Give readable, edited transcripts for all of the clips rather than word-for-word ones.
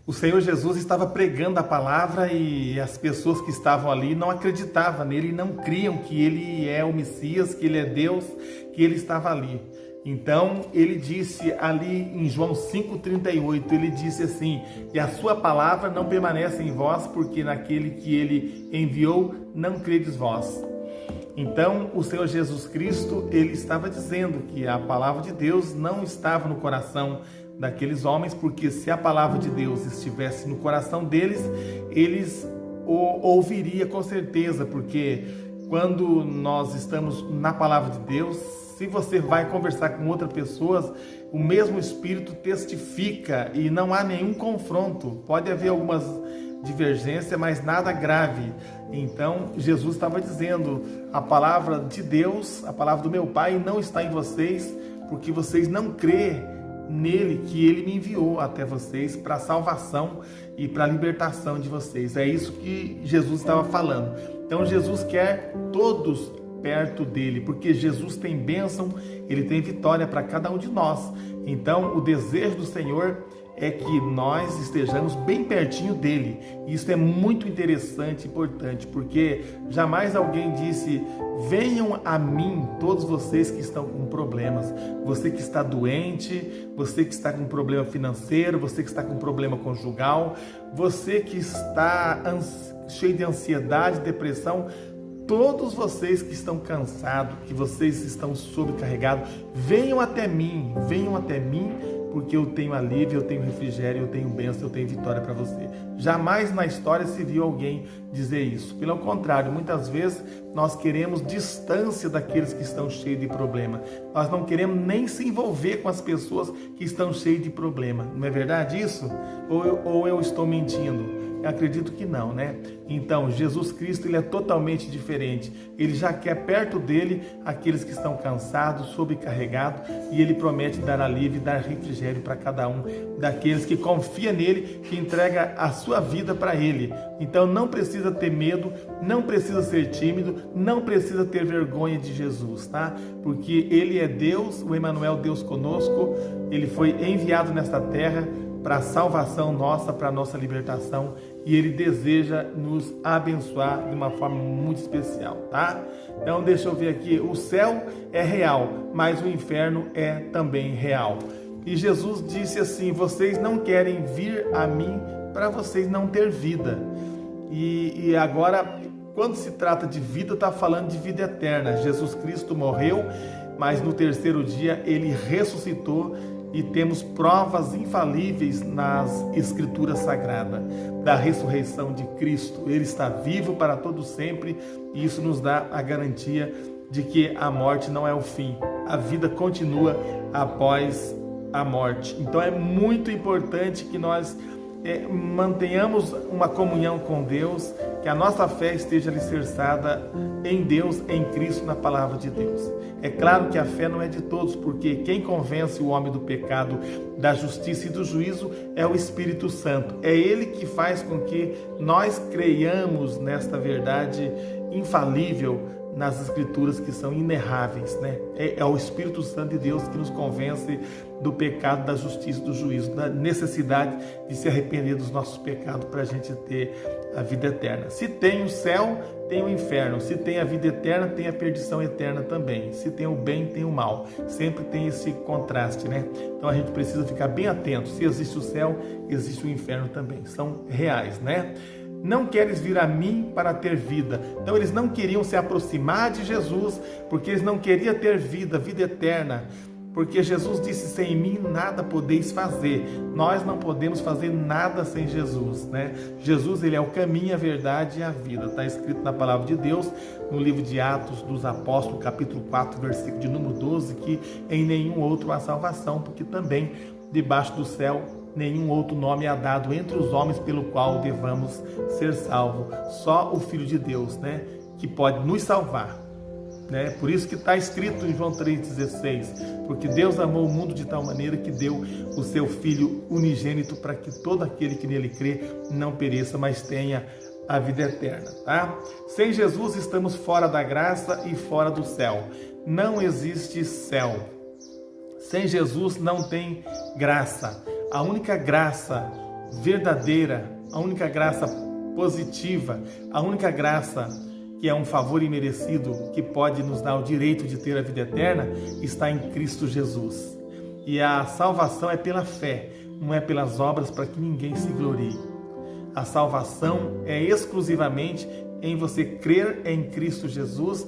O Senhor Jesus estava pregando a palavra e as pessoas que estavam ali não acreditavam nele e não criam que ele é o Messias, que ele é Deus, que ele estava ali. Então ele disse ali em João 5,38, ele disse assim: e a sua palavra não permanece em vós, porque naquele que ele enviou não credes vós. Então o Senhor Jesus Cristo, ele estava dizendo que a palavra de Deus não estava no coração daqueles homens, porque se a palavra de Deus estivesse no coração deles, eles o ouviriam com certeza, porque quando nós estamos na palavra de Deus, se você vai conversar com outra pessoa, o mesmo Espírito testifica e não há nenhum confronto. Pode haver algumas divergências, mas nada grave. Então Jesus estava dizendo: a palavra de Deus, a palavra do meu Pai não está em vocês, porque vocês não crêem nele, que ele me enviou até vocês para a salvação e para a libertação de vocês. É isso que Jesus estava falando. Então Jesus quer todos perto dele, porque Jesus tem bênção, ele tem vitória para cada um de nós. Então o desejo do Senhor é que nós estejamos bem pertinho dele. Isso é muito interessante e importante, porque jamais alguém disse: venham a mim todos vocês que estão com problemas. Você que está doente, você que está com problema financeiro, você que está com problema conjugal, você que está cheio de ansiedade, depressão, todos vocês que estão cansados, que vocês estão sobrecarregados, venham até mim, porque eu tenho alívio, eu tenho refrigério, eu tenho bênção, eu tenho vitória para você. Jamais na história se viu alguém dizer isso. Pelo contrário, muitas vezes nós queremos distância daqueles que estão cheios de problema. Nós não queremos nem se envolver com as pessoas que estão cheias de problema. Não é verdade isso? Ou eu estou mentindo? Eu acredito que não, né? Então, Jesus Cristo, ele é totalmente diferente. Ele já quer perto dele aqueles que estão cansados, sobrecarregados, e ele promete dar alívio e dar refrigério para cada um daqueles que confia nele, que entrega a sua vida para ele. Então, não precisa ter medo, não precisa ser tímido, não precisa ter vergonha de Jesus, tá? Porque ele é Deus, o Emmanuel, Deus conosco. Ele foi enviado nesta terra para a salvação nossa, para a nossa libertação, e ele deseja nos abençoar de uma forma muito especial, tá? Então deixa eu ver aqui: o céu é real, mas o inferno é também real. E Jesus disse assim: vocês não querem vir a mim para vocês não ter vida. E agora, quando se trata de vida, está falando de vida eterna. Jesus Cristo morreu, mas no terceiro dia ele ressuscitou, e temos provas infalíveis nas Escrituras Sagradas da ressurreição de Cristo. Ele está vivo para todo sempre, e isso nos dá a garantia de que a morte não é o fim. A vida continua após a morte. Então é muito importante que nós mantenhamos uma comunhão com Deus, que a nossa fé esteja alicerçada em Deus, em Cristo, na palavra de Deus. É claro que a fé não é de todos, porque quem convence o homem do pecado, da justiça e do juízo é o Espírito Santo. É ele que faz com que nós creiamos nesta verdade infalível nas Escrituras, que são inerráveis, né? É o Espírito Santo de Deus que nos convence do pecado, da justiça e do juízo, da necessidade de se arrepender dos nossos pecados para a gente ter a vida eterna. Se tem o céu, tem o inferno. Se tem a vida eterna, tem a perdição eterna também. Se tem o bem, tem o mal. Sempre tem esse contraste, né? Então a gente precisa ficar bem atento. Se existe o céu, existe o inferno também. São reais, né? Não queres vir a mim para ter vida. Então eles não queriam se aproximar de Jesus, porque eles não queriam ter vida eterna. Porque Jesus disse: sem mim nada podeis fazer. Nós não podemos fazer nada sem Jesus, né? Jesus, ele é o caminho, a verdade e a vida. Está escrito na palavra de Deus, no livro de Atos dos Apóstolos, capítulo 4, versículo de número 12, que em nenhum outro há salvação, porque também debaixo do céu nenhum outro nome é dado entre os homens pelo qual devamos ser salvos. Só o Filho de Deus, né, que pode nos salvar, né? Por isso que está escrito em João 3,16, porque Deus amou o mundo de tal maneira que deu o seu Filho unigênito, para que todo aquele que nele crê não pereça, mas tenha a vida eterna, tá? Sem Jesus estamos fora da graça e fora do céu. Não existe céu. Sem Jesus não tem graça. A única graça verdadeira, a única graça positiva, a única graça que é um favor imerecido, que pode nos dar o direito de ter a vida eterna, está em Cristo Jesus. E a salvação é pela fé, não é pelas obras, para que ninguém se glorie. A salvação é exclusivamente em você crer em Cristo Jesus,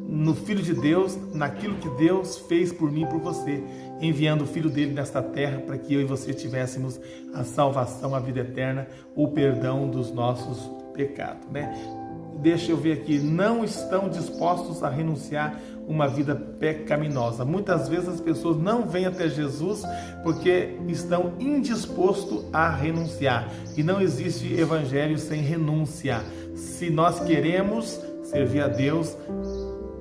no Filho de Deus, naquilo que Deus fez por mim e por você, enviando o Filho dele nesta terra para que eu e você tivéssemos a salvação, a vida eterna, o perdão dos nossos pecados, né? Deixa eu ver aqui, não estão dispostos a renunciar uma vida pecaminosa. Muitas vezes as pessoas não vêm até Jesus porque estão indispostos a renunciar. E não existe evangelho sem renúncia. Se nós queremos servir a Deus,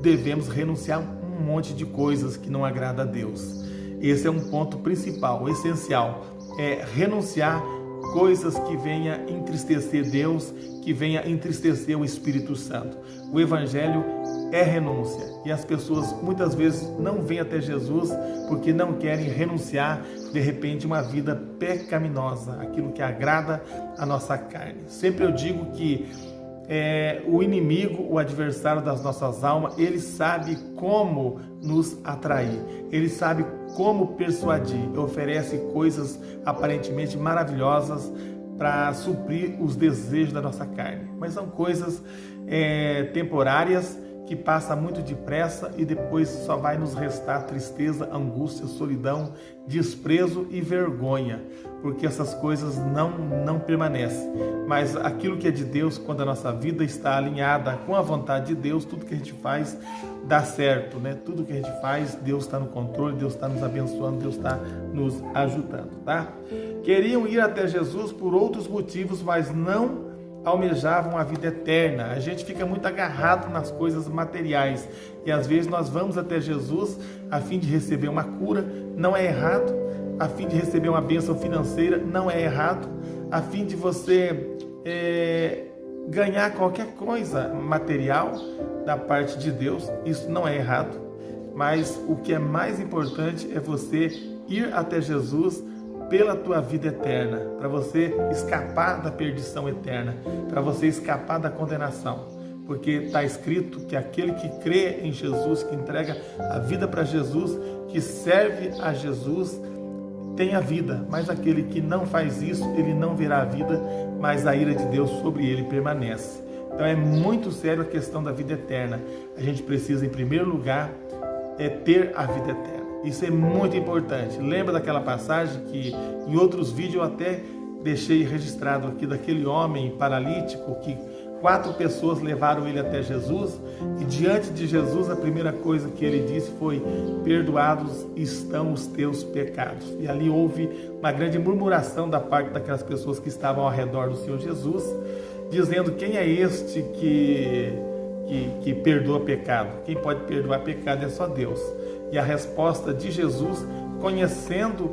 devemos renunciar um monte de coisas que não agrada a Deus. Esse é um ponto principal, essencial, é renunciar coisas que venha entristecer Deus, que venha entristecer o Espírito Santo. O Evangelho é renúncia e as pessoas muitas vezes não vêm até Jesus porque não querem renunciar de repente uma vida pecaminosa, aquilo que agrada a nossa carne. Sempre eu digo que o inimigo, o adversário das nossas almas, ele sabe como nos atrair, ele sabe como persuadir, oferece coisas aparentemente maravilhosas para suprir os desejos da nossa carne, mas são coisas temporárias que passam muito depressa e depois só vai nos restar tristeza, angústia, solidão, desprezo e vergonha, porque essas coisas não permanecem. Mas aquilo que é de Deus, quando a nossa vida está alinhada com a vontade de Deus, tudo que a gente faz dá certo, né? Tudo que a gente faz, Deus está no controle, Deus está nos abençoando, Deus está nos ajudando, tá? Queriam ir até Jesus por outros motivos, mas não almejavam a vida eterna. A gente fica muito agarrado nas coisas materiais e às vezes nós vamos até Jesus a fim de receber uma cura, não é errado, a fim de receber uma bênção financeira, não é errado, a fim de você ganhar qualquer coisa material da parte de Deus, isso não é errado, mas o que é mais importante é você ir até Jesus pela tua vida eterna, para você escapar da perdição eterna, para você escapar da condenação, porque está escrito que aquele que crê em Jesus, que entrega a vida para Jesus, que serve a Jesus, tem a vida, mas aquele que não faz isso, ele não verá a vida, mas a ira de Deus sobre ele permanece. Então é muito sério a questão da vida eterna. A gente precisa, em primeiro lugar, ter a vida eterna. Isso é muito importante. Lembra daquela passagem que em outros vídeos eu até deixei registrado aqui, daquele homem paralítico que 4 pessoas levaram ele até Jesus e diante de Jesus a primeira coisa que ele disse foi: perdoados estão os teus pecados. E ali houve uma grande murmuração da parte daquelas pessoas que estavam ao redor do Senhor Jesus, dizendo: quem é este que perdoa pecado? Quem pode perdoar pecado é só Deus. E a resposta de Jesus, conhecendo,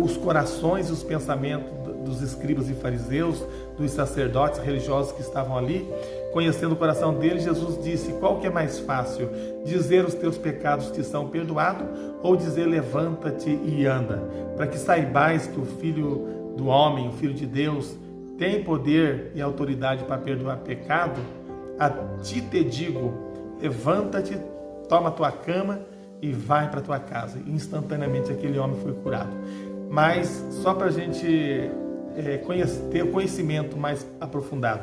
os corações e os pensamentos dos escribas e fariseus, dos sacerdotes religiosos que estavam ali, conhecendo o coração deles, Jesus disse: qual que é mais fácil? Dizer os teus pecados te são perdoados ou dizer levanta-te e anda? Para que saibais que o Filho do Homem, o Filho de Deus, tem poder e autoridade para perdoar pecado, a ti te digo, levanta-te, toma a tua cama e vai para a tua casa. E instantaneamente aquele homem foi curado. Mas só para a gente ter o conhecimento mais aprofundado,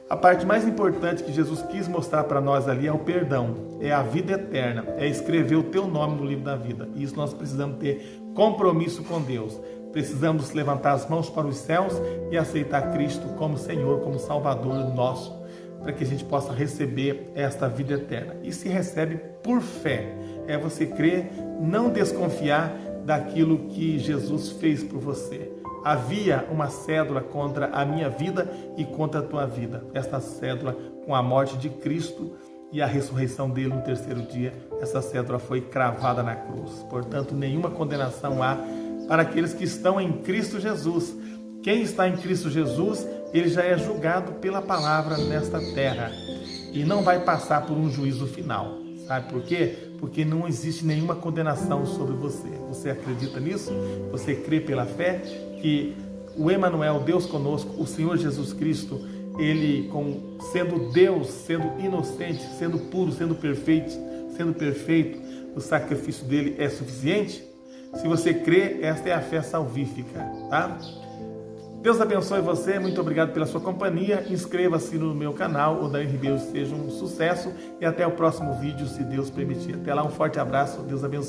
a parte mais importante que Jesus quis mostrar para nós ali é o perdão, é a vida eterna, é escrever o teu nome no livro da vida. E isso nós precisamos ter compromisso com Deus. Precisamos levantar as mãos para os céus e aceitar Cristo como Senhor, como Salvador nosso, para que a gente possa receber esta vida eterna. E se recebe por fé. É você crer, não desconfiar daquilo que Jesus fez por você. Havia uma cédula contra a minha vida e contra a tua vida. Esta cédula, com a morte de Cristo e a ressurreição dele no terceiro dia, essa cédula foi cravada na cruz. Portanto, nenhuma condenação há para aqueles que estão em Cristo Jesus. Quem está em Cristo Jesus, ele já é julgado pela palavra nesta terra e não vai passar por um juízo final. Sabe por quê? Porque não existe nenhuma condenação sobre você. Você acredita nisso? Você crê pela fé que o Emanuel, Deus conosco, o Senhor Jesus Cristo, ele sendo Deus, sendo inocente, sendo puro, sendo perfeito, o sacrifício dele é suficiente? Se você crê, esta é a fé salvífica, tá? Deus abençoe você, muito obrigado pela sua companhia, inscreva-se no meu canal, Odair Ribeiro, seja um sucesso e até o próximo vídeo, se Deus permitir. Até lá, um forte abraço, Deus abençoe.